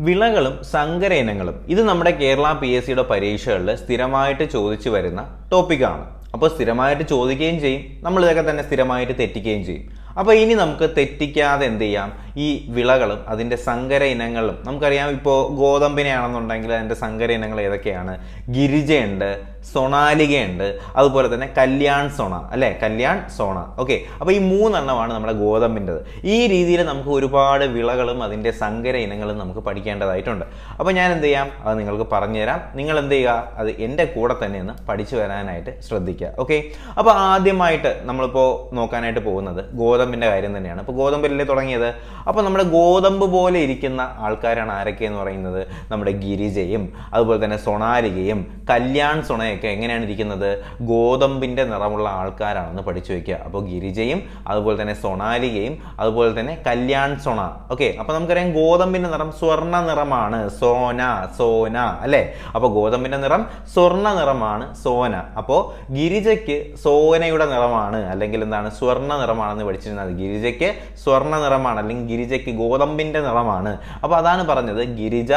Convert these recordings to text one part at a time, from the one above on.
വിളകളും സങ്കര ഇനങ്ങളും ഇത് നമ്മുടെ കേരള PSCയുടെ പരീക്ഷകളിൽ സ്ഥിരമായിട്ട് ചോദിച്ചു വരുന്ന ടോപ്പിക്കാണ്. അപ്പോൾ സ്ഥിരമായിട്ട് ചോദിക്കുകയും ചെയ്യും, നമ്മളിതൊക്കെ തന്നെ സ്ഥിരമായിട്ട് തെറ്റിക്കുകയും ചെയ്യും. അപ്പോൾ ഇനി നമുക്ക് തെറ്റിക്കാതെ എന്ത് ചെയ്യാം, ഈ വിളകളും അതിൻ്റെ സങ്കര ഇനങ്ങളും നമുക്കറിയാം. ഇപ്പോൾ ഗോതമ്പിനെയാണെന്നുണ്ടെങ്കിൽ അതിൻ്റെ സങ്കര ഇനങ്ങൾ ഏതൊക്കെയാണ്? ഗിരിജയുണ്ട്, സൊണാലികയുണ്ട്, അതുപോലെ തന്നെ കല്യാൺ സോണ അല്ലേ, കല്യാൺ സോണ. ഓക്കെ, അപ്പോൾ ഈ മൂന്നെണ്ണമാണ് നമ്മുടെ ഗോതമ്പിൻ്റെത്. ഈ രീതിയിൽ നമുക്ക് ഒരുപാട് വിളകളും അതിൻ്റെ സങ്കര ഇനങ്ങളും നമുക്ക് പഠിക്കേണ്ടതായിട്ടുണ്ട്. അപ്പോൾ ഞാൻ എന്ത് ചെയ്യാം, അത് നിങ്ങൾക്ക് പറഞ്ഞുതരാം. നിങ്ങൾ എന്ത് ചെയ്യുക, അത് എൻ്റെ കൂടെ തന്നെ ഒന്ന് പഠിച്ചു വരാനായിട്ട് ശ്രദ്ധിക്കുക. ഓക്കെ, അപ്പോൾ ആദ്യമായിട്ട് നമ്മളിപ്പോൾ നോക്കാനായിട്ട് പോകുന്നത് ഗോതമ്പിൻ്റെ കാര്യം തന്നെയാണ്. അപ്പോൾ ഗോതമ്പിലല്ലേ തുടങ്ങിയത്. അപ്പോൾ നമ്മുടെ ഗോതമ്പ് പോലെ ഇരിക്കുന്ന ആൾക്കാരാണ് ആരൊക്കെ എന്ന് പറയുന്നത്? നമ്മുടെ ഗിരിജയും അതുപോലെ തന്നെ സൊണാലികയും കല്യാൺ സൊണയൊക്കെ എങ്ങനെയാണ് ഇരിക്കുന്നത്? ഗോതമ്പിൻ്റെ നിറമുള്ള ആൾക്കാരാണെന്ന് പഠിച്ചു വയ്ക്കുക. അപ്പോൾ ഗിരിജയും അതുപോലെ തന്നെ സൊണാലികയും അതുപോലെ തന്നെ കല്യാൺ സൊണ. ഓക്കെ, അപ്പോൾ നമുക്കറിയാം ഗോതമ്പിൻ്റെ നിറം സ്വർണ്ണ നിറമാണ്, സോന സോന അല്ലേ. അപ്പോൾ ഗോതമ്പിൻ്റെ നിറം സ്വർണ്ണ നിറമാണ്, സോന. അപ്പോൾ ഗിരിജയ്ക്ക് സോനയുടെ നിറമാണ്, അല്ലെങ്കിൽ എന്താണ്, സ്വർണ്ണ നിറമാണെന്ന് പഠിച്ചിരുന്നത്. ഗിരിജയ്ക്ക് സ്വർണ്ണ നിറമാണ്, അല്ലെങ്കിൽ ഗിരിജയ്ക്ക് ഗോതമ്പിന്റെ നിറമാണ്. അപ്പോൾ അതാണ് പറഞ്ഞത് ഗിരിജ,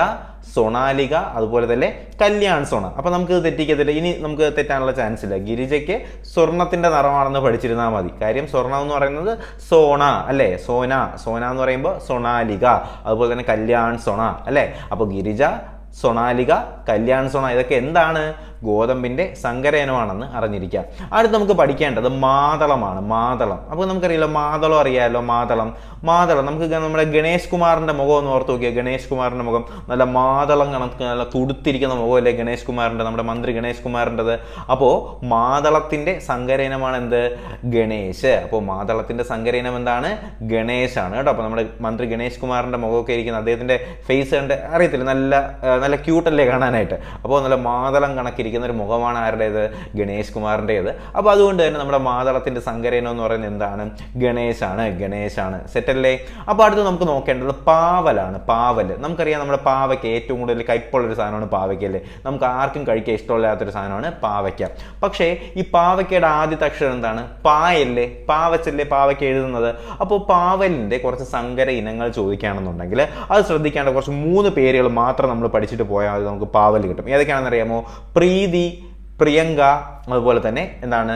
സൊണാലിക അതുപോലെ തന്നെ കല്യാൺ സോണ. അപ്പോൾ നമുക്ക് തെറ്റിക്കത്തില്ല, ഇനി നമുക്ക് തെറ്റാനുള്ള ചാൻസ് ഇല്ല. ഗിരിജയ്ക്ക് സ്വർണത്തിന്റെ നിറമാണെന്ന് പഠിച്ചിരുന്നാൽ മതി. കാര്യം സ്വർണം എന്ന് പറയുന്നത് സോണ അല്ലേ, സോന. സോന എന്ന് പറയുമ്പോൾ സൊണാലിക, അതുപോലെ തന്നെ കല്യാൺ സോണ അല്ലേ. അപ്പോൾ ഗിരിജ, സൊണാലിക, കല്യാൺ സോണ ഇതൊക്കെ എന്താണ്? ഗോതമ്പിന്റെ സങ്കര ഇനമാണെന്ന് അറിഞ്ഞിരിക്കുക. അടുത്ത് നമുക്ക് പഠിക്കേണ്ടത് മാതളമാണ്. മാതളം. അപ്പോൾ നമുക്കറിയാലോ, മാതളം അറിയാമല്ലോ. മാതളം നമുക്ക് നമ്മുടെ ഗണേഷ് കുമാറിന്റെ മുഖം ഒന്ന് ഓർത്ത് നോക്കിയാൽ, ഗണേഷ് കുമാറിന്റെ മുഖം നല്ല മാതളം കണക്ക് നല്ല തുടുത്തിരിക്കുന്ന മുഖമല്ലേ ഗണേഷ് കുമാറിന്റെ, നമ്മുടെ മന്ത്രി ഗണേഷ് കുമാറിൻ്റെത്. അപ്പോൾ മാതളത്തിന്റെ സങ്കര ഇനമാണ് എന്ത്? ഗണേശ്. അപ്പോൾ മാതളത്തിന്റെ സങ്കര ഇനം എന്താണ്? ഗണേശാണ് കേട്ടോ. അപ്പോൾ നമ്മുടെ മന്ത്രി ഗണേഷ് കുമാറിന്റെ മുഖമൊക്കെ ഇരിക്കുന്ന അദ്ദേഹത്തിന്റെ ഫേസ് കണ്ട് അറിയത്തില്ല, നല്ല ക്യൂട്ടല്ലേ കാണാനായിട്ട്. അപ്പോൾ നല്ല മാതളം കണക്കിരിക്കുന്ന ഒരു മുഖമാണ് ആരുടേത്? ഗണേഷ് കുമാറിൻ്റെത്. അപ്പോൾ അതുകൊണ്ട് തന്നെ നമ്മുടെ മാതളത്തിന്റെ സങ്കര ഇനം എന്ന് പറയുന്നത് എന്താണ്? ഗണേശാണ്. സെറ്റല്ലേ. അപ്പോൾ അടുത്ത് നമുക്ക് നോക്കേണ്ടത് പാവലാണ്. പാവൽ നമുക്കറിയാം, നമ്മുടെ പാവയ്ക്ക ഏറ്റവും കൂടുതൽ കയ്പുള്ളൊരു സാധനമാണ് പാവയ്ക്കല്ലേ. നമുക്ക് ആർക്കും കഴിക്കാൻ ഇഷ്ടമില്ലാത്തൊരു സാധനമാണ് പാവയ്ക്ക. പക്ഷേ ഈ പാവയ്ക്കയുടെ ആദ്യത്തെ അക്ഷരം എന്താണ്? പായല്ലേ, പാവച്ചല്ലേ പാവയ്ക്ക എഴുതുന്നത്. അപ്പോൾ പാവലിൻ്റെ കുറച്ച് സങ്കര ഇനങ്ങൾ ചോദിക്കുകയാണെന്നുണ്ടെങ്കിൽ അത് ശ്രദ്ധിക്കേണ്ട കുറച്ച് 3 പേരുകൾ മാത്രം നമ്മൾ പഠിച്ചിട്ട് പോയാൽ നമുക്ക് പാവൽ കിട്ടും. ഏതൊക്കെയാണെന്ന് അറിയാമോ? പ്രീതി, പ്രിയങ്ക, അതുപോലെ തന്നെ എന്താണ്,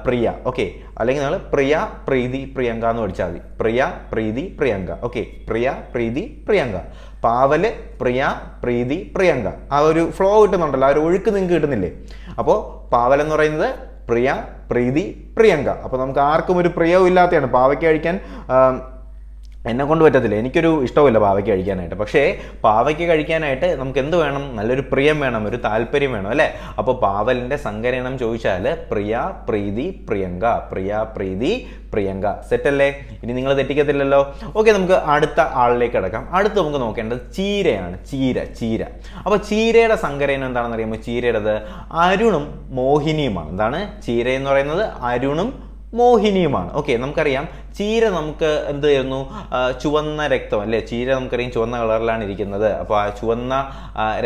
പ്രിയ. ഓക്കെ, അല്ലെങ്കിൽ നിങ്ങൾ പ്രിയ, പ്രീതി, പ്രിയങ്ക എന്ന് പഠിച്ചാൽ മതി. പ്രിയ, പ്രീതി, പ്രിയങ്ക. ഓക്കെ, പ്രിയ, പ്രീതി, പ്രിയങ്ക. പാവല്, പ്രിയ, പ്രീതി, പ്രിയങ്ക. ആ ഒരു ഫ്ലോ കിട്ടുന്നുണ്ടല്ലോ, ആ ഒരു ഒഴുക്ക് നിങ്ങൾക്ക് കിട്ടുന്നില്ലേ? അപ്പോൾ പാവൽ എന്ന് പറയുന്നത് പ്രിയ, പ്രീതി, പ്രിയങ്ക. അപ്പോൾ നമുക്ക് ആർക്കും ഒരു പ്രിയവും ഇല്ലാത്തതാണ് പാവയ്ക്ക കഴിക്കാൻ. എന്നെ കൊണ്ട് പറ്റത്തില്ല, എനിക്കൊരു ഇഷ്ടമില്ല പാവയ്ക്ക് കഴിക്കാനായിട്ട്. പക്ഷേ പാവയ്ക്ക് കഴിക്കാനായിട്ട് നമുക്ക് എന്ത് വേണം? നല്ലൊരു പ്രിയം വേണം, ഒരു താല്പര്യം വേണം അല്ലേ. അപ്പോൾ പാവലിൻ്റെ സങ്കരണം ചോദിച്ചാൽ പ്രിയ, പ്രീതി, പ്രിയങ്ക. പ്രിയ, പ്രീതി, പ്രിയങ്ക. സെറ്റല്ലേ? ഇനി നിങ്ങൾ തെറ്റിക്കത്തില്ലല്ലോ. ഓക്കെ, നമുക്ക് അടുത്ത ആളിലേക്ക് കിടക്കാം. അടുത്ത് നമുക്ക് നോക്കേണ്ടത് ചീരയാണ്. ചീര. അപ്പോൾ ചീരയുടെ സങ്കരണം എന്താണെന്ന് അറിയുമ്പോൾ ചീരയുടേത് അരുണും മോഹിനിയുമാണ്. എന്താണ്? ചീര എന്ന് പറയുന്നത് അരുണും മോഹിനിയുമാണ്. ഓക്കെ, നമുക്കറിയാം ചീര നമുക്ക് എന്ത് ചെയ്യുന്നു? ചുവന്ന രക്തം അല്ലേ. ചീര നമുക്കറിയാം ചുവന്ന കളറിലാണ് ഇരിക്കുന്നത്. അപ്പോൾ ആ ചുവന്ന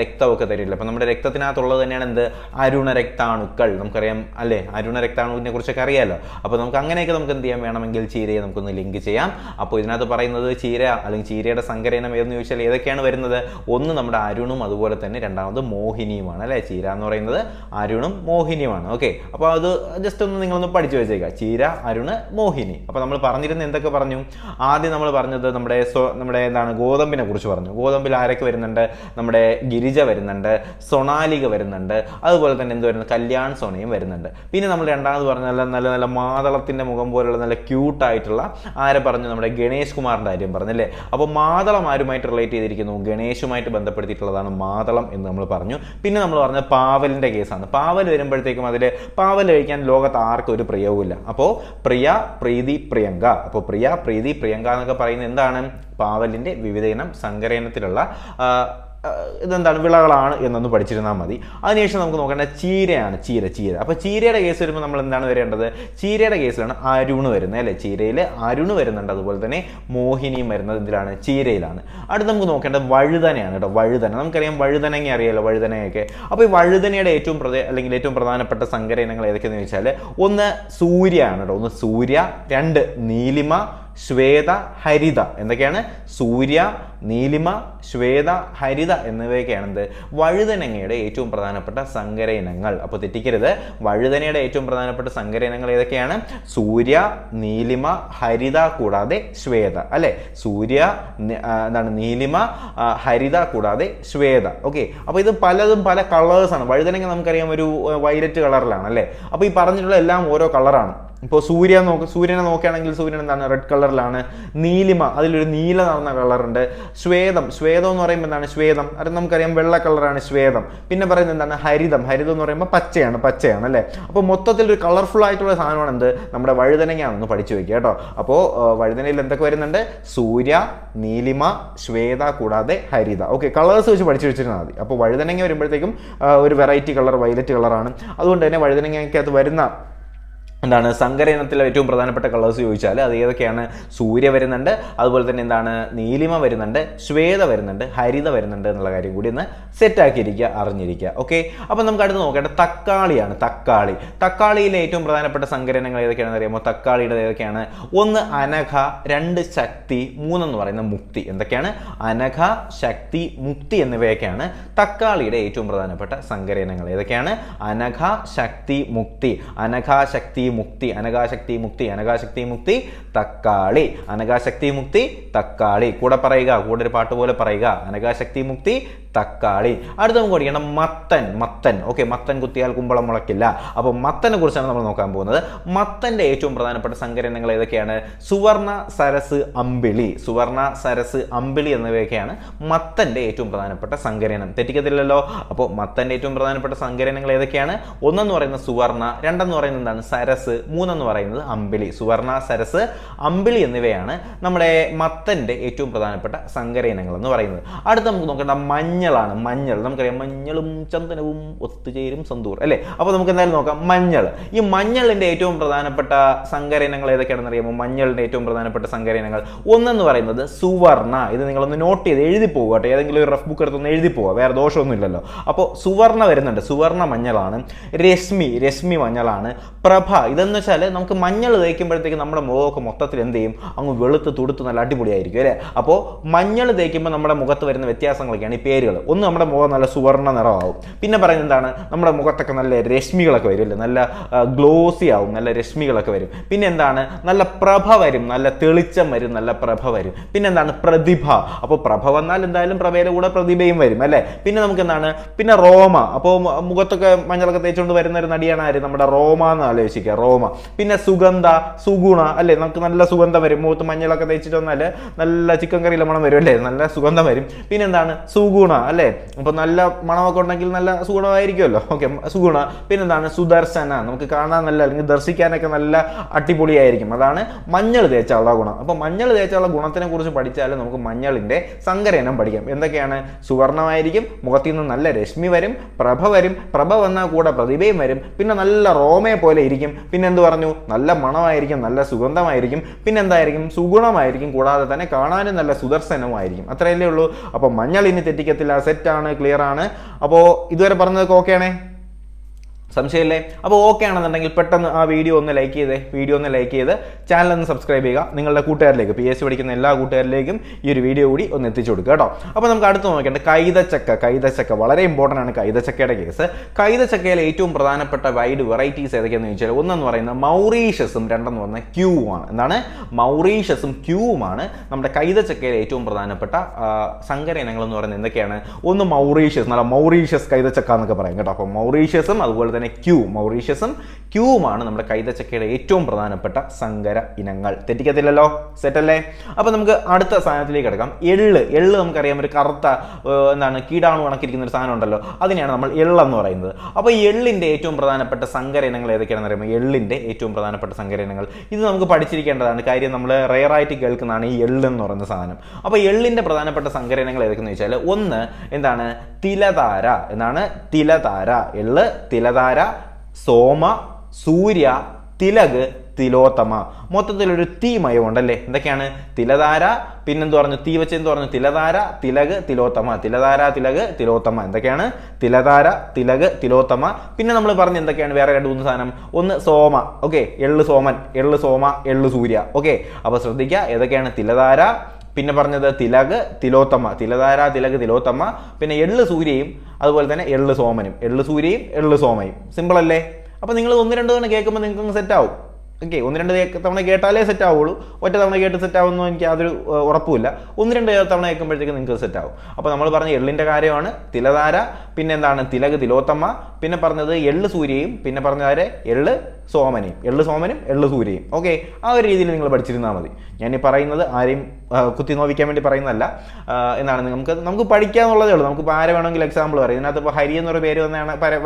രക്തമൊക്കെ തരില്ല. അപ്പോൾ നമ്മുടെ രക്തത്തിനകത്തുള്ളത് തന്നെയാണ് എന്ത്? അരുണ രക്താണുക്കൾ. നമുക്കറിയാം അല്ലേ, അരുണ രക്താണുവിനെ കുറിച്ചൊക്കെ അറിയാമല്ലോ. അപ്പോൾ നമുക്ക് അങ്ങനെയൊക്കെ നമുക്ക് എന്ത് ചെയ്യാൻ വേണമെങ്കിൽ ചീരയെ നമുക്കൊന്ന് ലിങ്ക് ചെയ്യാം. അപ്പോൾ ഇതിനകത്ത് പറയുന്നത് ചീര അല്ലെങ്കിൽ ചീരയുടെ സങ്കരനം ഏതെന്ന് ചോദിച്ചാൽ ഏതൊക്കെയാണ് വരുന്നത്? ഒന്ന് നമ്മുടെ അരുണും അതുപോലെ തന്നെ രണ്ടാമത് മോഹിനിയുമാണ് അല്ലേ. ചീര എന്ന് പറയുന്നത് അരുണും മോഹിനിയുമാണ്. ഓക്കെ, അപ്പോൾ അത് ജസ്റ്റ് ഒന്ന് നിങ്ങളൊന്ന് പഠിച്ചു വെച്ചേക്കുക. ചീര, അരുണ്, മോഹിനി. അപ്പോൾ നമ്മൾ പറഞ്ഞിരുന്ന എന്തൊക്കെ പറഞ്ഞു? ആദ്യം നമ്മൾ പറഞ്ഞത് നമ്മുടെ എന്താണ്, ഗോതമ്പിനെ കുറിച്ച് പറഞ്ഞു. ഗോതമ്പിൽ ആരൊക്കെ വരുന്നുണ്ട്? നമ്മുടെ ഗിരിജ വരുന്നുണ്ട്, സൊണാലിക വരുന്നുണ്ട്, അതുപോലെ തന്നെ എന്ത് വരുന്നത്? കല്യാൺ സോണയും വരുന്നുണ്ട്. പിന്നെ നമ്മൾ രണ്ടാമത് പറഞ്ഞ നല്ല മാതളത്തിന്റെ മുഖം പോലുള്ള നല്ല ക്യൂട്ടായിട്ടുള്ള ആരെ പറഞ്ഞു? നമ്മുടെ ഗണേഷ് കുമാറിന്റെ കാര്യം പറഞ്ഞല്ലേ. അപ്പോൾ മാതളം ആരുമായിട്ട് റിലേറ്റ് ചെയ്തിരിക്കുന്നു? ഗണേഷുമായിട്ട് ബന്ധപ്പെടുത്തിയിട്ടുള്ളതാണ് മാതളം എന്ന് നമ്മൾ പറഞ്ഞു. പിന്നെ നമ്മൾ പറഞ്ഞ പാവലിന്റെ കേസാണ്. പാവൽ വരുമ്പോഴത്തേക്കും അതിൽ പാവൽ കഴിക്കാൻ ലോകത്ത് ആർക്കും ഒരു പ്രിയവുമില്ല. അപ്പോൾ പ്രിയ, പ്രീതി, പ്രിയങ്ക. അപ്പോൾ പ്രിയ, പ്രീതി, പ്രിയങ്ക എന്നൊക്കെ പറയുന്നത് എന്താണ്? പാവലിന്റെ വിവിധ ഇനം സങ്കരയിനത്തിലുള്ള ഇതെന്താണ്, വിളകളാണ് എന്നൊന്ന് പഠിച്ചിരുന്നാൽ മതി. അതിനുശേഷം നമുക്ക് നോക്കേണ്ടത് ചീരയാണ്. ചീര. അപ്പോൾ ചീരയുടെ കേസ് വരുമ്പോൾ നമ്മൾ എന്താണ് വരേണ്ടത്? ചീരയുടെ കേസിലാണ് അരുണ് വരുന്നത് അല്ലേ. ചീരയിൽ അരുണ് വരുന്നുണ്ട്, അതുപോലെ തന്നെ മോഹിനിയും വരുന്നത് ഇതിലാണ്, ചീരയിലാണ്. അടുത്ത് നമുക്ക് നോക്കേണ്ടത് വഴുതനയാണ് കേട്ടോ. വഴുതന നമുക്കറിയാം, വഴുതനങ്ങ അറിയാലോ, വഴുതനയൊക്കെ. അപ്പോൾ ഈ വഴുതനയുടെ ഏറ്റവും പ്രധാനപ്പെട്ട സങ്കര ഇനങ്ങൾ ഏതൊക്കെയെന്ന് ചോദിച്ചാൽ ഒന്ന് സൂര്യയാണ് കേട്ടോ. ഒന്ന് സൂര്യ, 2 നീലിമ, ശ്വേത, ഹരിത. എന്തൊക്കെയാണ്? സൂര്യ, നീലിമ, ശ്വേത, ഹരിത എന്നിവയൊക്കെയാണ് എന്ത്? വഴുതനങ്ങയുടെ ഏറ്റവും പ്രധാനപ്പെട്ട സങ്കര ഇനങ്ങൾ. അപ്പോൾ തെറ്റിക്കരുത്. വഴുതനയുടെ ഏറ്റവും പ്രധാനപ്പെട്ട സങ്കര ഇനങ്ങൾ ഏതൊക്കെയാണ്? സൂര്യ, നീലിമ, ഹരിത കൂടാതെ ശ്വേത അല്ലെ. സൂര്യ, നീലിമ, ഹരിത കൂടാതെ ശ്വേത. ഓക്കെ, അപ്പോൾ ഇത് പലതും പല കളേഴ്സാണ്. വഴുതനങ്ങ നമുക്കറിയാം ഒരു വയലറ്റ് കളറിലാണ് അല്ലേ. അപ്പോൾ ഈ പറഞ്ഞിട്ടുള്ള എല്ലാം ഓരോ കളറാണ്. ഇപ്പോൾ സൂര്യനെ നോക്കുകയാണെങ്കിൽ സൂര്യൻ എന്താണ്? റെഡ് കളറിലാണ്. നീലിമ, അതിലൊരു നീല നടന്ന കളറുണ്ട്. ശ്വേതം എന്ന് പറയുമ്പോൾ എന്താണ്? ശ്വേതം അത് നമുക്കറിയാം വെള്ള കളറാണ് ശ്വേതം. പിന്നെ പറയുന്നത് എന്താണ്? ഹരിതം എന്ന് പറയുമ്പോൾ പച്ചയാണ് അല്ലേ. അപ്പോൾ മൊത്തത്തിൽ ഒരു കളർഫുൾ ആയിട്ടുള്ള സാധനമാണ് എന്ത്? നമ്മുടെ വഴുതനങ്ങയാണെന്ന് പഠിച്ചു വെക്കുക കേട്ടോ. അപ്പോൾ വഴുതനയിൽ എന്തൊക്കെ വരുന്നുണ്ട്? സൂര്യ, നീലിമ, ശ്വേത കൂടാതെ ഹരിത. ഓക്കെ, കളേഴ്സ് വെച്ച് പഠിച്ചു വെച്ചിരുന്നാൽ മതി. അപ്പോൾ വഴുതനങ്ങ വരുമ്പോഴത്തേക്കും ഒരു വെറൈറ്റി കളർ വയലറ്റ് കളറാണ്. അതുകൊണ്ട് തന്നെ വഴുതനങ്ങയ്ക്കകത്ത് വരുന്ന എന്താണ്? സങ്കര ഇനത്തിലെ ഏറ്റവും പ്രധാനപ്പെട്ട കളേഴ്സ് ചോദിച്ചാൽ അത് ഏതൊക്കെയാണ്? സൂര്യ വരുന്നുണ്ട്, അതുപോലെ തന്നെ എന്താണ്? നീലിമ വരുന്നുണ്ട്, ശ്വേത വരുന്നുണ്ട്, ഹരിത വരുന്നുണ്ട് എന്നുള്ള കാര്യം കൂടി ഒന്ന് സെറ്റാക്കിയിരിക്കുക, അറിഞ്ഞിരിക്കുക. ഓക്കെ, അപ്പം നമുക്ക് അടുത്ത് നോക്കേണ്ടത് തക്കാളിയാണ്. തക്കാളിയിലെ ഏറ്റവും പ്രധാനപ്പെട്ട സങ്കര ഇനങ്ങൾ ഏതൊക്കെയാണെന്ന് അറിയാമോ? തക്കാളിയുടെ ഏതൊക്കെയാണ്? 1 അനഘ, 2 ശക്തി, 3 എന്ന് പറയുന്ന മുക്തി. എന്തൊക്കെയാണ്? അനഘ, ശക്തി, മുക്തി എന്നിവയൊക്കെയാണ് തക്കാളിയുടെ ഏറ്റവും പ്രധാനപ്പെട്ട സങ്കര ഇനങ്ങൾ. ഏതൊക്കെയാണ്? അനഘ, ശക്തി, മുക്തി. അനഘ, ശക്തി, മുക്തി, അനഘാശക്തി മുക്തി, അനഘാശക്തി മുക്തി, തക്കാളി. അനഘാശക്തി മുക്തി, തക്കാളി. കൂടെ പറയുക, കൂടെ ഒരു പാട്ട് പോലെ പറയുക. അനഘാശക്തി മുക്തി, തക്കാളി. അടുത്ത നമുക്ക് പഠിക്കണം മത്തൻ. ഓക്കെ, മത്തൻ കുത്തിയാൽ കുമ്പളം മുളയ്ക്കില്ല. അപ്പോൾ മത്തനെ കുറിച്ചാണ് നമ്മൾ നോക്കാൻ പോകുന്നത്. മത്തന്റെ ഏറ്റവും പ്രധാനപ്പെട്ട സങ്കര ഇനങ്ങൾ ഏതൊക്കെയാണ്? സുവർണ, സരസ്, അമ്പിളി എന്നിവയൊക്കെയാണ് മത്തന്റെ ഏറ്റവും പ്രധാനപ്പെട്ട സങ്കര ഇനം. തെറ്റിക്കത്തില്ലല്ലോ. അപ്പോൾ മത്തന്റെ ഏറ്റവും പ്രധാനപ്പെട്ട സങ്കര ഇനങ്ങൾ ഏതൊക്കെയാണ്? 1 എന്ന് പറയുന്നത് സുവർണ, 2 എന്ന് പറയുന്നത് എന്താണ്? സരസ്, 3 എന്ന് പറയുന്നത് അമ്പിളി. സുവർണ, സരസ്, അമ്പിളി എന്നിവയാണ് നമ്മുടെ മത്തന്റെ ഏറ്റവും പ്രധാനപ്പെട്ട സങ്കര ഇനങ്ങൾ എന്ന് പറയുന്നത്. അടുത്ത നമുക്ക് നോക്കേണ്ട മഞ്ഞൾ. നമുക്കറിയാം മഞ്ഞളും ചന്ദനവും ഒത്തുചേരും സന്തൂർ അല്ലേ. അപ്പോൾ നമുക്ക് എന്തായാലും നോക്കാം മഞ്ഞൾ. ഈ മഞ്ഞളിന്റെ ഏറ്റവും പ്രധാനപ്പെട്ട സങ്കര ഇനങ്ങൾ ഏതൊക്കെയാണെന്ന് അറിയാമോ? മഞ്ഞളിന്റെ ഏറ്റവും പ്രധാനപ്പെട്ട സങ്കര ഇനങ്ങൾ 1 എന്ന് പറയുന്നത് സുവർണ. ഇത് നിങ്ങളൊന്ന് നോട്ട് ചെയ്ത് എഴുതി പോവുക കേട്ടോ. ഏതെങ്കിലും ഒരു റഫ് ബുക്ക് എടുത്തൊന്ന് എഴുതി പോവുക, വേറെ ദോഷമൊന്നും ഇല്ലല്ലോ. അപ്പോൾ സുവർണ വരുന്നുണ്ട്, സുവർണ മഞ്ഞളാണ്. രശ്മി മഞ്ഞളാണ്. പ്രഭ, ഇതെന്ന് വെച്ചാൽ നമുക്ക് മഞ്ഞൾ തേക്കുമ്പോഴത്തേക്ക് നമ്മുടെ മുഖമൊക്കെ മൊത്തത്തിൽ എന്ത് ചെയ്യും? അങ്ങ് വെളുത്ത് തുടുത്ത് നല്ല അടിപൊളിയായിരിക്കും അല്ലേ. അപ്പോൾ മഞ്ഞൾ തേക്കുമ്പോൾ നമ്മുടെ മുഖത്ത് വരുന്ന വ്യത്യാസങ്ങളൊക്കെയാണ് ഈ പേരുകൾ. ഒന്ന്, നമ്മുടെ മുഖം നല്ല സുവർണ്ണ നിറമാവും. പിന്നെ പറയുന്നത് എന്താണ്? നമ്മുടെ മുഖത്തൊക്കെ നല്ല രശ്മികളൊക്കെ വരും അല്ലേ, നല്ല ഗ്ലോസി ആവും, നല്ല രശ്മികളൊക്കെ വരും. പിന്നെ എന്താണ്? നല്ല പ്രഭ വരും, നല്ല തെളിച്ചം വരും, നല്ല പ്രഭ വരും. പിന്നെ എന്താണ്? പ്രതിഭ. അപ്പോൾ പ്രഭ വന്നാൽ എന്തായാലും പ്രഭയുടെ കൂടെ പ്രതിഭയും വരും അല്ലേ. പിന്നെ നമുക്ക് എന്താണ്? പിന്നെ റോമ. അപ്പോൾ മുഖത്തൊക്കെ മഞ്ഞളൊക്കെ തേച്ചുകൊണ്ട് വരുന്ന ഒരു നടിയാണ് ആര്? നമ്മുടെ റോമ എന്ന് ആലോചിക്കുക, റോമ. പിന്നെ സുഗന്ധ, സുഗുണ അല്ലേ, നമുക്ക് നല്ല സുഗന്ധം വരും. മുഖത്ത് മഞ്ഞളൊക്കെ തേച്ചിട്ട് വന്നാൽ നല്ല ചിക്കൻ കറിയിലെ മണം വരും അല്ലേ, നല്ല സുഗന്ധം വരും. പിന്നെ എന്താണ്? സുഗുണ അല്ലേ. അപ്പോൾ നല്ല മണമൊക്കെ ഉണ്ടെങ്കിൽ നല്ല സുഗുണമായിരിക്കുമല്ലോ. ഓക്കെ, സുഗുണ. പിന്നെന്താണ്? സുദർശന. നമുക്ക് കാണാൻ നല്ല, അല്ലെങ്കിൽ ദർശിക്കാനൊക്കെ നല്ല അടിപൊളിയായിരിക്കും. അതാണ് മഞ്ഞൾ തേച്ചുള്ള ഗുണം. അപ്പോൾ മഞ്ഞൾ തേച്ചുള്ള ഗുണത്തിനെ കുറിച്ച് പഠിച്ചാൽ നമുക്ക് മഞ്ഞളിന്റെ സങ്കര ഇനം പഠിക്കാം. എന്തൊക്കെയാണ്? സുവർണമായിരിക്കും, മുഖത്തിൽ നിന്ന് നല്ല രശ്മി വരും, പ്രഭ വരും, പ്രഭ വന്നാൽ കൂടെ പ്രതിഭയും വരും. പിന്നെ നല്ല റോമയെ പോലെ ഇരിക്കും. പിന്നെ എന്ത് പറഞ്ഞു? നല്ല മണമായിരിക്കും, നല്ല സുഗന്ധമായിരിക്കും. പിന്നെ എന്തായിരിക്കും? സുഗുണമായിരിക്കും. കൂടാതെ തന്നെ കാണാനും നല്ല സുദർശനമായിരിക്കും. അത്രയല്ലേ ഉള്ളൂ. അപ്പോൾ മഞ്ഞൾ ഇനി തെറ്റിക്കത്തില്ല. സെറ്റാണ്, ക്ലിയർ ആണ്. അപ്പോൾ ഇതുവരെ പറഞ്ഞതൊക്കെ ഓക്കെ ആണേ? സംശയമില്ലേ? അപ്പോൾ ഓക്കെ ആണെന്നുണ്ടെങ്കിൽ പെട്ടെന്ന് ആ വീഡിയോ ഒന്ന് ലൈക്ക് ചെയ്ത് ചാനൽ ഒന്ന് സബ്സ്ക്രൈബ് ചെയ്യുക. നിങ്ങളുടെ കൂട്ടുകാരിലേക്ക്, PSC പഠിക്കുന്ന എല്ലാ കൂട്ടുകാരിലേക്കും ഈ ഒരു വീഡിയോ കൂടി ഒന്ന് എത്തിച്ചു കൊടുക്കുക കേട്ടോ. അപ്പോൾ നമുക്ക് അടുത്ത് നോക്കേണ്ടത് കൈതച്ചക്ക. വളരെ ഇമ്പോർട്ടൻ്റ് ആണ് കൈതച്ചക്കയുടെ കേസ്. കൈതച്ചക്കയിലെ ഏറ്റവും പ്രധാനപ്പെട്ട വൈഡ് വെറൈറ്റീസ് ഏതൊക്കെയാണെന്ന് ചോദിച്ചാൽ 1 എന്ന് പറയുന്നത് മൗറീഷ്യസും, 2 എന്ന് പറയുന്നത് ക്യൂവുമാണ്. എന്താണ്? മൗറീഷ്യസും ക്യൂവുമാണ് നമ്മുടെ കൈതച്ചക്കയിലെ ഏറ്റവും പ്രധാനപ്പെട്ട സങ്കര ഇനങ്ങൾ എന്ന് പറയുന്നത്. എന്തൊക്കെയാണ്? 1 മൗറീഷ്യസ്, നല്ല മൗറീഷ്യസ് കൈതച്ചക്ക എന്നൊക്കെ പറയും കേട്ടോ. അപ്പോൾ മൗറീഷ്യസും അതുപോലെ മൗറീഷ്യസും ക്യൂവുമാണ് നമ്മുടെ കൈതച്ചക്കയുടെ ഏറ്റവും പ്രധാനപ്പെട്ട സങ്കര ഇനങ്ങൾ. തെറ്റിക്കത്തില്ലല്ലോ. സെറ്റല്ലേ? അപ്പോൾ നമുക്ക് അടുത്ത സാധനത്തിലേക്ക് കിടക്കാം. എള്ള് നമുക്കറിയാം, ഒരു കറുത്ത എന്താണ് കീടാണു കണക്കിരിക്കുന്ന ഒരു സാധനം ഉണ്ടല്ലോ, അതിനെയാണ് നമ്മൾ എള്ളെന്ന് പറയുന്നത്. അപ്പോൾ എള്ളിൻ്റെ ഏറ്റവും പ്രധാനപ്പെട്ട സങ്കര ഇനങ്ങൾ ഏതൊക്കെയാണെന്ന് അറിയുമ്പോൾ എള്ളിൻ്റെ ഏറ്റവും പ്രധാനപ്പെട്ട സങ്കര ഇനങ്ങൾ ഇത് നമുക്ക് പഠിച്ചിരിക്കേണ്ടതാണ്. കാര്യം നമ്മൾ റെയറായിട്ട് കേൾക്കുന്നതാണ് ഈ എള്ള് എന്ന് പറയുന്ന സാധനം. അപ്പോൾ എള്ളിൻ്റെ പ്രധാനപ്പെട്ട സങ്കര ഇനങ്ങൾ ഏതൊക്കെയെന്ന് വെച്ചാൽ 1 എന്താണ്? തിലധാര. എന്താണ്? തിലധാര. എള്ള്, തിലധാര, സോമ, സൂര്യ, തിലക്, തിലോത്തമ. മൊത്തത്തിലൊരു തീമയം ഉണ്ടല്ലേ. എന്തൊക്കെയാണ്? തിലധാര, പിന്നെന്ത് പറഞ്ഞു? തീ വെച്ചെന്ത് പറഞ്ഞു? തിലധാര, തിലക്, തിലോത്തമ. തിലധാര, തിലക്, തിലോത്തമ. എന്തൊക്കെയാണ്? തിലധാര, തിലക്, തിലോത്തമ. പിന്നെ നമ്മൾ പറഞ്ഞ് എന്തൊക്കെയാണ് വേറെ 2-3 സാധനം? ഒന്ന് സോമ, ഓക്കെ, എള്ള് സോമൻ, എള്ള് സോമ, എള്ള് സൂര്യ. ഓക്കെ, അപ്പൊ ശ്രദ്ധിക്കുക ഏതൊക്കെയാണ്? തിലധാര, പിന്നെ പറഞ്ഞത് തിലക്, തിലോത്തമ. തിലധാര, തിലക്, തിലോത്തമ. പിന്നെ എള്ള് സൂര്യയും അതുപോലെ തന്നെ എള്ള് സോമനും. എള്ള് സൂര്യയും എള്ള് സോമയും. സിമ്പിൾ അല്ലേ? അപ്പൊ നിങ്ങൾ 1-2 തവണ കേൾക്കുമ്പോൾ നിങ്ങൾക്ക് സെറ്റ് ആവും. ഓക്കെ, 1-2 തവണ കേട്ടാലേ സെറ്റ് ആവുള്ളൂ. ഒറ്റ തവണ കേട്ട് സെറ്റ് ആവുമെന്നോ എനിക്ക് യാതൊരു ഉറപ്പുമില്ല. 1-2 തവണ കേൾക്കുമ്പോഴത്തേക്ക് നിങ്ങൾക്ക് സെറ്റ് ആവും. അപ്പോൾ നമ്മൾ പറഞ്ഞ എള്ളിൻ്റെ കാര്യമാണ് തിലധാര, പിന്നെ എന്താണ്? തിലക്, തിലോത്തമ. പിന്നെ പറഞ്ഞത് എള്ള് സൂര്യയും, പിന്നെ പറഞ്ഞാൽ എള്ള് സോമനെയും. എള്ള് സോമനും എള്ള് സൂര്യയും. ഓക്കെ, ആ ഒരു രീതിയിൽ നിങ്ങൾ പഠിച്ചിരുന്നാൽ മതി. ഞാൻ ഈ പറയുന്നത് ആരെയും കുത്തി നോവിക്കാൻ വേണ്ടി പറയുന്നതല്ല. എന്താണ് നമുക്ക് പഠിക്കാന്നുള്ളതേ ഉള്ളൂ. നമുക്കിപ്പോൾ ആരെ വേണമെങ്കിൽ എക്സാമ്പിൾ പറയും. ഇതിനകത്ത് ഇപ്പോൾ ഹരി എന്നൊരു പേര്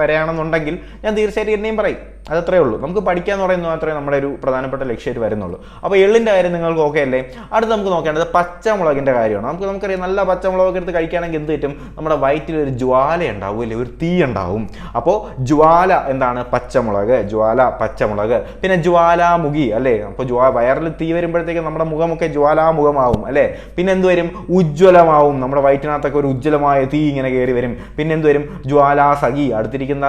വരികയാണെന്നുണ്ടെങ്കിൽ ഞാൻ തീർച്ചയായിട്ടും എന്നെയും പറയും. അതത്രേ ഉള്ളൂ. നമുക്ക് പഠിക്കാന്ന് പറയുന്നത് മാത്രമേ നമ്മുടെ ഒരു പ്രധാനപ്പെട്ട ലക്ഷ്യമായിട്ട് വരുന്നുള്ളൂ. അപ്പോൾ എള്ളിൻ്റെ കാര്യം നിങ്ങൾക്ക് ഓക്കെ അല്ലേ? അടുത്ത് നമുക്ക് നോക്കേണ്ടത് പച്ചമുളകിൻ്റെ കാര്യമാണ്. നമുക്കറിയാം, നല്ല പച്ചമുളകൊക്കെ എടുത്ത് കഴിക്കുകയാണെങ്കിൽ എന്ത് പറ്റും? നമ്മുടെ വയറ്റിൽ ഒരു ജ്വാല ഉണ്ടാവും അല്ലേ, ഒരു തീ ഉണ്ടാവും. അപ്പോൾ ജ്വാല എന്താണ്? പച്ചമുളക്. ജ്വാല, പച്ചമുളക്. പിന്നെ ജ്വാലാമുഖി അല്ലേ. അപ്പോൾ വയറിൽ തീ വരുമ്പോഴത്തേക്ക് നമ്മുടെ മുഖമൊക്കെ ജ്വാലാമുഖമാവും അല്ലേ. പിന്നെ എന്ത് വരും? ഉജ്ജ്വലമാവും. നമ്മുടെ വയറ്റിനകത്തൊക്കെ ഒരു ഉജ്ജ്വലമായ തീ ഇങ്ങനെ കയറി വരും. പിന്നെ എന്ത് വരും? ജ്വാലാസഖി. അടുത്തിരിക്കുന്ന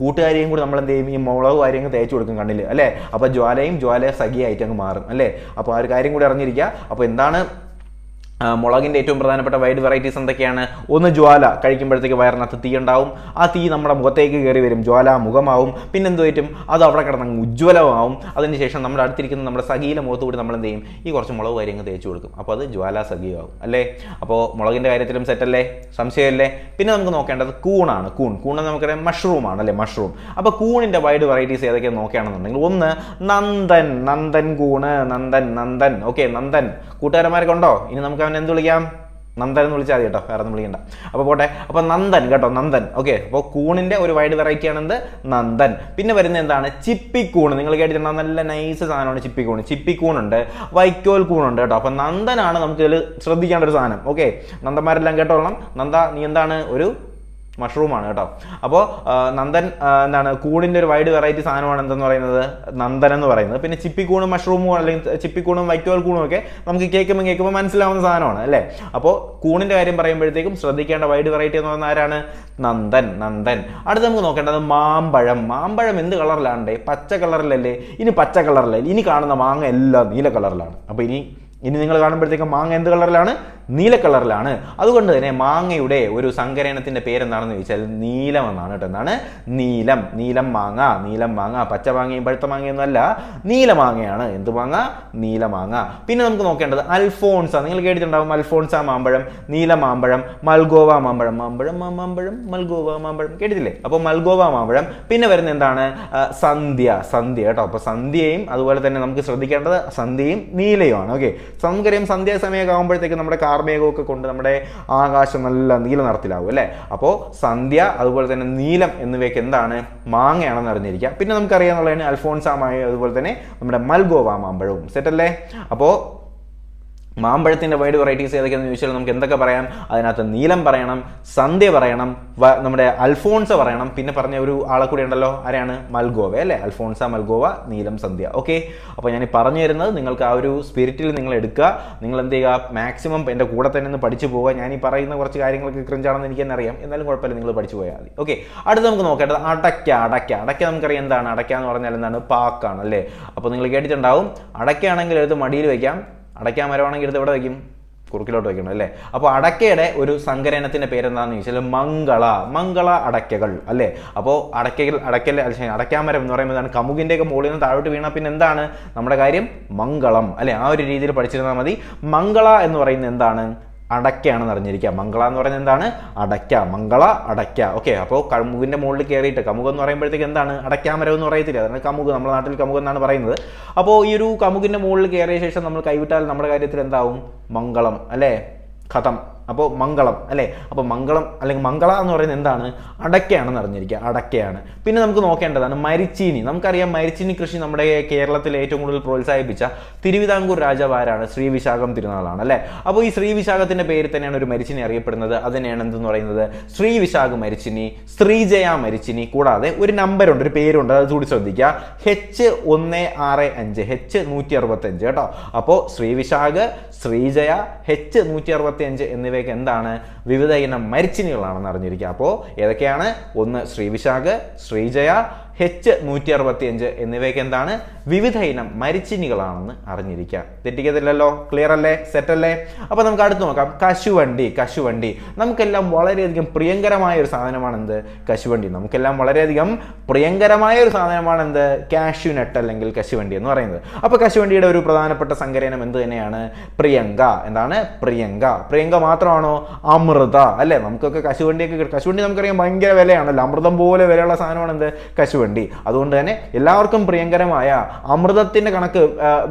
കൂട്ടുകാരെയും കൂടി നമ്മൾ എന്ത് ചെയ്യും? ഈ മുളക് കാര്യങ്ങൾ തേച്ച് കൊടുക്കും കണ്ണിൽ അല്ലേ. അപ്പോൾ ജ്വാലയും സഖിയായിട്ട് അങ്ങ് മാറും അല്ലേ. അപ്പോൾ ആ ഒരു കാര്യം കൂടി അറിഞ്ഞിരിക്കുക. അപ്പോൾ എന്താണ് മുളകിൻ്റെ ഏറ്റവും പ്രധാനപ്പെട്ട വൈഡ് വെറൈറ്റീസ് എന്തൊക്കെയാണ്? ഒന്ന് ജ്വാല, കഴിക്കുമ്പോഴത്തേക്ക് വയറിനകത്ത് തീ ഉണ്ടാവും. ആ തീ നമ്മുടെ മുഖത്തേക്ക് കയറി വരും, ജ്വാല മുഖമാവും. പിന്നെ എന്ത് പറ്റും? അത് അവിടെ കിടന്ന് ഉജ്ജ്വലമാവും. അതിനുശേഷം നമ്മുടെ അടുത്തിരിക്കുന്ന നമ്മുടെ സഖിയിലെ മുഖത്ത് കൂടി നമ്മൾ എന്ത് ചെയ്യും? ഈ കുറച്ച് മുളക് കാര്യങ്ങൾ തേച്ച് കൊടുക്കും. അപ്പോൾ അത് ജ്വാല സഖിയാവും അല്ലേ. അപ്പോൾ മുളകിൻ്റെ കാര്യത്തിലും സെറ്റല്ലേ? സംശയമല്ലേ? പിന്നെ നമുക്ക് നോക്കേണ്ടത് കൂണാണ്. കൂണ് നമുക്കറിയാം മഷ്റൂമാണ് അല്ലേ, മഷ്റൂം. അപ്പോൾ കൂണിൻ്റെ വൈഡ് വെറൈറ്റീസ് ഏതൊക്കെ നോക്കുകയാണെന്നുണ്ടെങ്കിൽ ഒന്ന് നന്ദൻ കൂണ്, നന്ദൻ. ഓക്കെ, നന്ദൻ കൂട്ടുകാരന്മാരൊക്കെ ഉണ്ടോ? ഇനി നമുക്ക് എന്ത് വിളിക്കാം? നന്ദൻ എന്ന് വിളിച്ചാൽ മതി കേട്ടോ, വേറെ ഒന്നും വിളിക്കണ്ട. അപ്പോൾ പോട്ടെ. അപ്പോൾ നന്ദൻ കേട്ടോ, നന്ദൻ. ഓക്കെ, അപ്പോൾ കൂണിൻ്റെ ഒരു വൈഡ് വെറൈറ്റി ആണ് എന്ത്? നന്ദൻ. പിന്നെ വരുന്നത് എന്താണ്? ചിപ്പിക്കൂണ്. നിങ്ങൾ കേട്ടിട്ടുണ്ടാകും, നല്ല നൈസ് സാധനമാണ് ചിപ്പിക്കൂണ്. ചിപ്പിക്കൂണുണ്ട്, വൈക്കോൽ കൂണുണ്ട് കേട്ടോ. അപ്പോൾ നന്ദനാണ് നമുക്ക് ഇതിൽ ശ്രദ്ധിക്കേണ്ട ഒരു സാധനം. ഓക്കെ, നന്ദന്മാരെല്ലാം കേട്ടോളണം. നന്ദ, നീ എന്താണ്? ഒരു മഷ്റൂമാണ് കേട്ടോ. അപ്പോൾ നന്ദൻ എന്താണ്? കൂണിൻ്റെ ഒരു വൈഡ് വെറൈറ്റി സാധനമാണ് എന്തെന്ന് പറയുന്നത്? നന്ദൻ എന്ന് പറയുന്നത്. പിന്നെ ചിപ്പിക്കൂണും മഷ്റൂമും അല്ലെങ്കിൽ ചിപ്പിക്കൂണും വൈക്കോൽ കൂണും ഒക്കെ നമുക്ക് കേൾക്കുമ്പോൾ മനസ്സിലാവുന്ന സാധനമാണ് അല്ലേ. അപ്പോൾ കൂണിൻ്റെ കാര്യം പറയുമ്പോഴത്തേക്കും ശ്രദ്ധിക്കേണ്ട വൈഡ് വെറൈറ്റി എന്ന് പറയുന്ന ആരാണ്? നന്ദൻ. അടുത്ത് നമുക്ക് നോക്കേണ്ടത് മാമ്പഴം എന്ത് കളറിലാണ്ടേ? പച്ച കളറിലല്ലേ. ഇനി പച്ച കളറിലല്ലേ. ഇനി കാണുന്ന മാങ്ങ എല്ലാം നീല കളറിലാണ്. അപ്പോൾ ഇനി നിങ്ങൾ കാണുമ്പോഴത്തേക്കും മാങ്ങ എന്ത് കളറിലാണ്? നീല കളറിലാണ്. അതുകൊണ്ട് തന്നെ മാങ്ങയുടെ ഒരു സങ്കരയിനത്തിൻ്റെ പേരെന്താണെന്ന് ചോദിച്ചാൽ നീലം എന്നാണ് കേട്ടോ. എന്താണ്? നീലം മാങ്ങ. പച്ച മാങ്ങയും പഴുത്ത മാങ്ങയൊന്നും അല്ല, നീല മാങ്ങയാണ്. എന്ത് മാങ്ങ? നീല മാങ്ങ. പിന്നെ നമുക്ക് നോക്കേണ്ടത് അൽഫോൺസ. നിങ്ങൾ കേട്ടിട്ടുണ്ടാവും അൽഫോൺസ മാമ്പഴം, നീല മാമ്പഴം, മൽഗോവ മാമ്പഴം. മൽഗോവ മാമ്പഴം കേട്ടിട്ടില്ലേ? അപ്പോൾ മൽഗോവ മാമ്പഴം. പിന്നെ വരുന്ന എന്താണ്? സന്ധ്യ കേട്ടോ. അപ്പോൾ സന്ധ്യയും അതുപോലെ തന്നെ നമുക്ക് ശ്രദ്ധിക്കേണ്ടത് സന്ധ്യയും നീലയുമാണ്. ഓക്കെ, നമുക്കറിയാം സന്ധ്യാസമയമൊക്കെ ആകുമ്പോഴത്തേക്ക് നമ്മുടെ കാർമേഘമൊക്കെ കൊണ്ട് നമ്മുടെ ആകാശം നല്ല നീല നിറത്തിലാവും അല്ലേ. അപ്പോൾ സന്ധ്യ അതുപോലെ തന്നെ നീലം എന്നിവയൊക്കെ എന്താണ്? മാങ്ങയാണെന്ന് അറിഞ്ഞിരിക്കുക. പിന്നെ നമുക്കറിയാമെന്നുള്ളതാണ് അൽഫോൺസ മാങ്ങ, അതുപോലെ തന്നെ നമ്മുടെ മൽഗോവ മാമ്പഴവും. സെറ്റല്ലേ? അപ്പോൾ മാമ്പഴത്തിൻ്റെ വൈഡ് വെറൈറ്റീസ് ഏതൊക്കെയാണെന്ന് ചോദിച്ചാൽ നമുക്ക് എന്തൊക്കെ പറയാം? അതിനകത്ത് നീലം പറയണം, സന്ധ്യ പറയണം, നമ്മുടെ അൽഫോൺസ പറയണം. പിന്നെ പറഞ്ഞ ഒരു ആളെ കൂടി ഉണ്ടല്ലോ, ആരെയാണ്? മൽഗോവ അല്ലേ. അൽഫോൺസ, മൽഗോവ, നീലം, സന്ധ്യ. ഓക്കെ, അപ്പോൾ ഞാൻ പറഞ്ഞു തരുന്നത് നിങ്ങൾക്ക് ആ ഒരു സ്പിരിറ്റിൽ നിങ്ങൾ എടുക്കുക. നിങ്ങൾ എന്ത് ചെയ്യുക? മാക്സിമം എൻ്റെ കൂടെ തന്നെ ഒന്ന് പഠിച്ചു പോവുക. ഞാൻ ഈ പറയുന്ന കുറച്ച് കാര്യങ്ങളൊക്കെ ക്രിഞ്ചാണെന്ന് എനിക്ക് തന്നെ അറിയാം, എന്നാലും കുഴപ്പമില്ല, നിങ്ങൾ പഠിച്ചു പോയാൽ മതി. ഓക്കെ, അടുത്ത് നമുക്ക് നോക്കേണ്ടത് അടയ്ക്ക. നമുക്കറിയാം എന്താണ് അടയ്ക്ക എന്ന് പറഞ്ഞാൽ? എന്താണ്? പാക്കാണ് അല്ലേ. അപ്പോൾ നിങ്ങൾ കേട്ടിട്ടുണ്ടാവും, അടയ്ക്കയാണെങ്കിൽ എടുത്ത് മടിയിൽ വയ്ക്കാം, അടയ്ക്കാൻ മരമാണെങ്കിൽ എടുത്ത് എവിടെ വയ്ക്കും? കുറുക്കിലോട്ട് വയ്ക്കണം അല്ലേ. അപ്പോൾ അടയ്ക്കയുടെ ഒരു സങ്കരയിനത്തിൻ്റെ പേരെന്താണെന്ന് ചോദിച്ചാൽ മംഗള അടയ്ക്കകൾ അല്ലേ. അപ്പോൾ അടയ്ക്കാമരം എന്ന് പറയുമ്പോൾ കമുകിൻ്റെയൊക്കെ മുകളിൽ നിന്ന് താഴോട്ട് വീണാൽ പിന്നെ എന്താണ് നമ്മുടെ കാര്യം? മംഗളം അല്ലേ. ആ ഒരു രീതിയിൽ പഠിച്ചിരുന്നാൽ മതി. മംഗള എന്ന് പറയുന്നത് എന്താണ്? അടയ്ക്കയാണെന്ന് അറിഞ്ഞിരിക്കുക. മംഗള എന്ന് പറയുന്നത് എന്താണ്? അടയ്ക്ക. ഓക്കെ, അപ്പോൾ കമുകിൻ്റെ മുകളിൽ കയറിയിട്ട്, കമുക് എന്ന് പറയുമ്പോഴത്തേക്ക് എന്താണ്? അടയ്ക്കാമരം എന്ന് പറയത്തില്ല, അതാണ് കമുക്, നമ്മുടെ നാട്ടിൽ കമുക് എന്നാണ് പറയുന്നത്. അപ്പോൾ ഈ ഒരു കമുകിൻ്റെ മുകളിൽ കയറിയ ശേഷം നമ്മൾ കൈവിട്ടാൽ നമ്മുടെ കാര്യത്തിൽ എന്താവും? മംഗളം അല്ലേ, ഖതം അപ്പോൾ മംഗളം അല്ലേ, അപ്പോൾ മംഗളം അല്ലെങ്കിൽ മംഗള എന്ന് പറയുന്നത് എന്താണ്? അടയ്ക്കയാണെന്ന് അറിഞ്ഞിരിക്കുക, അടയ്ക്കയാണ്. പിന്നെ നമുക്ക് നോക്കേണ്ടതാണ് മരിച്ചീനി. നമുക്കറിയാം മരിച്ചീനി കൃഷി നമ്മുടെ കേരളത്തിൽ ഏറ്റവും കൂടുതൽ പ്രോത്സാഹിപ്പിച്ച തിരുവിതാംകൂർ രാജാവ് ആരാണ്? ശ്രീവിശാഖം തിരുനാളാണ് അല്ലേ. അപ്പോൾ ഈ ശ്രീവിശാഖത്തിന്റെ പേര് തന്നെയാണ് ഒരു മരിച്ചിനി അറിയപ്പെടുന്നത്. അതിനെയാണ് എന്തെന്ന് പറയുന്നത്? ശ്രീവിശാഖ മരിച്ചിനി, ശ്രീജയ മരിച്ചിനി. കൂടാതെ ഒരു നമ്പറുണ്ട്, ഒരു പേരുണ്ട്, അത് കൂടി ശ്രദ്ധിക്കുക. H165, H165 കേട്ടോ. അപ്പോൾ ശ്രീവിശാഖ്, ശ്രീജയ, H165 എന്നിവയൊക്കെ എന്താണ്? വിവിധ ഇനം മരിച്ചിനികളാണെന്ന് അറിഞ്ഞിരിക്കുക. അപ്പോൾ ഏതൊക്കെയാണ്? ഒന്ന് ശ്രീവിശാഖ്, ശ്രീജയ, H165 എന്നിവയൊക്കെ എന്താണ്? വിവിധ ഇനം മരിച്ചിനികളാണെന്ന് അറിഞ്ഞിരിക്കുക. തെറ്റിക്കത്തില്ലല്ലോ? ക്ലിയർ അല്ലേ? സെറ്റ് അല്ലേ? അപ്പോൾ നമുക്ക് അടുത്ത് നോക്കാം. കശുവണ്ടി. കശുവണ്ടി നമുക്കെല്ലാം വളരെയധികം പ്രിയങ്കരമായ ഒരു സാധനമാണ് എന്ത്? കശുവണ്ടി. നമുക്കെല്ലാം വളരെയധികം പ്രിയങ്കരമായ ഒരു സാധനമാണ് എന്ത്? കാഷ്യൂ നട്ട് അല്ലെങ്കിൽ കശുവണ്ടി എന്ന് പറയുന്നത്. അപ്പോൾ കശുവണ്ടിയുടെ ഒരു പ്രധാനപ്പെട്ട സങ്കരയിനം എന്ത് തന്നെയാണ്? പ്രിയങ്ക. എന്താണ്? പ്രിയങ്ക. പ്രിയങ്ക മാത്രമാണോ? അമൃത അല്ലേ. നമുക്കൊക്കെ കശുവണ്ടി നമുക്കറിയാം ഭയങ്കര വിലയാണല്ലോ. അമൃതം പോലെ വിലയുള്ള സാധനമാണ് എന്ത്? കശുവണ്ടി. അതുകൊണ്ട് തന്നെ എല്ലാവർക്കും പ്രിയങ്കരമായ അമൃതത്തിന്റെ കണക്ക്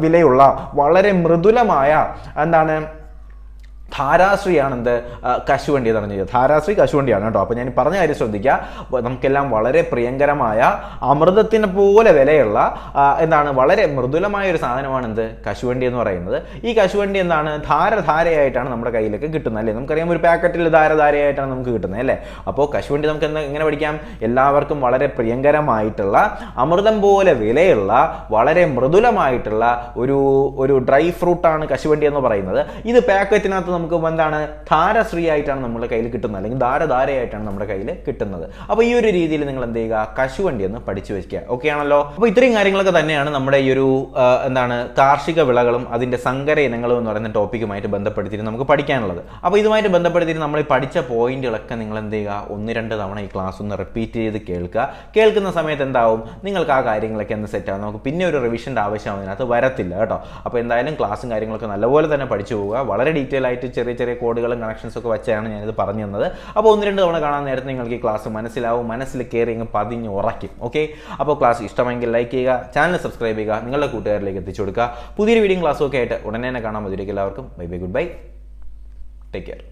വിലയുള്ള വളരെ മൃദുലമായ എന്താണ്? ധാരാശ്രീയാണ് എന്ത്? കശുവണ്ടി എന്ന് പറഞ്ഞത്. ധാരാശ്രീ കശുവണ്ടിയാണ് കേട്ടോ. അപ്പോൾ ഞാൻ പറഞ്ഞ കാര്യം ശ്രദ്ധിക്കുക. നമുക്കെല്ലാം വളരെ പ്രിയങ്കരമായ അമൃതത്തിനെ പോലെ വിലയുള്ള എന്താണ്? വളരെ മൃദുലമായ ഒരു സാധനമാണ് എന്ത്? കശുവണ്ടി എന്ന് പറയുന്നത്. ഈ കശുവണ്ടി എന്താണ്? ധാരധാരയായിട്ടാണ് നമ്മുടെ കയ്യിലേക്ക് കിട്ടുന്നത് അല്ലേ. നമുക്കറിയാം ഒരു പാക്കറ്റിൽ ധാരധാരയായിട്ടാണ് നമുക്ക് കിട്ടുന്നത് അല്ലേ. അപ്പോൾ കശുവണ്ടി നമുക്ക് എങ്ങനെ പഠിക്കാം? എല്ലാവർക്കും വളരെ പ്രിയങ്കരമായിട്ടുള്ള അമൃതം പോലെ വിലയുള്ള വളരെ മൃദുലമായിട്ടുള്ള ഒരു ഡ്രൈ ഫ്രൂട്ടാണ് കശുവണ്ടി എന്ന് പറയുന്നത്. ഇത് പാക്കറ്റിനകത്ത് നമുക്ക് എന്താണ്? ധാരശ്രീ ആയിട്ടാണ് നമ്മുടെ കയ്യിൽ കിട്ടുന്നത്, അല്ലെങ്കിൽ ധാരധാരയായിട്ടാണ് നമ്മുടെ കയ്യിൽ കിട്ടുന്നത്. അപ്പോൾ ഈ ഒരു രീതിയിൽ നിങ്ങൾ എന്ത് ചെയ്യുക? കശുവണ്ടി എന്ന് പഠിച്ചു വെക്കുക. ഓക്കെ ആണല്ലോ? അപ്പോൾ ഇത്രയും കാര്യങ്ങളൊക്കെ തന്നെയാണ് നമ്മുടെ ഈ ഒരു എന്താണ് കാർഷിക വിളകളും അതിന്റെ സങ്കര ഇനങ്ങളും എന്ന് പറയുന്ന ടോപ്പിക്കുമായിട്ട് ബന്ധപ്പെടുത്തിയിട്ട് നമുക്ക് പഠിക്കാനുള്ളത്. അപ്പോൾ ഇതുമായിട്ട് ബന്ധപ്പെടുത്തിയിട്ട് നമ്മൾ ഈ പഠിച്ച പോയിന്റുകളൊക്കെ നിങ്ങൾ എന്ത് ചെയ്യുക? 1-2 തവണ ഈ ക്ലാസ് ഒന്ന് റിപ്പീറ്റ് ചെയ്ത് കേൾക്കുക. കേൾക്കുന്ന സമയത്ത് എന്താവും? നിങ്ങൾക്ക് ആ കാര്യങ്ങളൊക്കെ ഒന്ന് സെറ്റ് ആവും. നമുക്ക് പിന്നെ ഒരു റിവിഷൻ്റെ ആവശ്യം അതിനകത്ത് വരത്തില്ല കേട്ടോ. അപ്പോൾ എന്തായാലും ക്ലാസ്സും കാര്യങ്ങളൊക്കെ നല്ലപോലെ തന്നെ പഠിച്ചു പോവുക. വളരെ ഡീറ്റെയിൽ ആയിട്ട് ചെറിയ ചെറിയ കോഡുകളും കണക്ഷൻസും ഒക്കെ വെച്ചാണ് ഞാനിത് പറഞ്ഞു തന്നത്. അപ്പോൾ 1-2 തവണ കാണാൻ നേരത്തെ നിങ്ങൾക്ക് ഈ ക്ലാസ് മനസ്സിലാവും, മനസ്സിൽ കയറി അങ്ങ് പതിഞ്ഞ് ഉറയ്ക്കും. ഓക്കെ, അപ്പോൾ ക്ലാസ് ഇഷ്ടമെങ്കിൽ ലൈക്ക് ചെയ്യുക, ചാനൽ സബ്സ്ക്രൈബ് ചെയ്യുക, നിങ്ങളുടെ കൂട്ടുകാരിലേക്ക് എത്തിച്ചു കൊടുക്കുക. പുതിയൊരു വീഡിയോ ക്ലാസ്സൊക്കെ ആയിട്ട് ഉടനെ തന്നെ കാണാൻ മതി. എല്ലാവർക്കും bye bye, good bye, take care.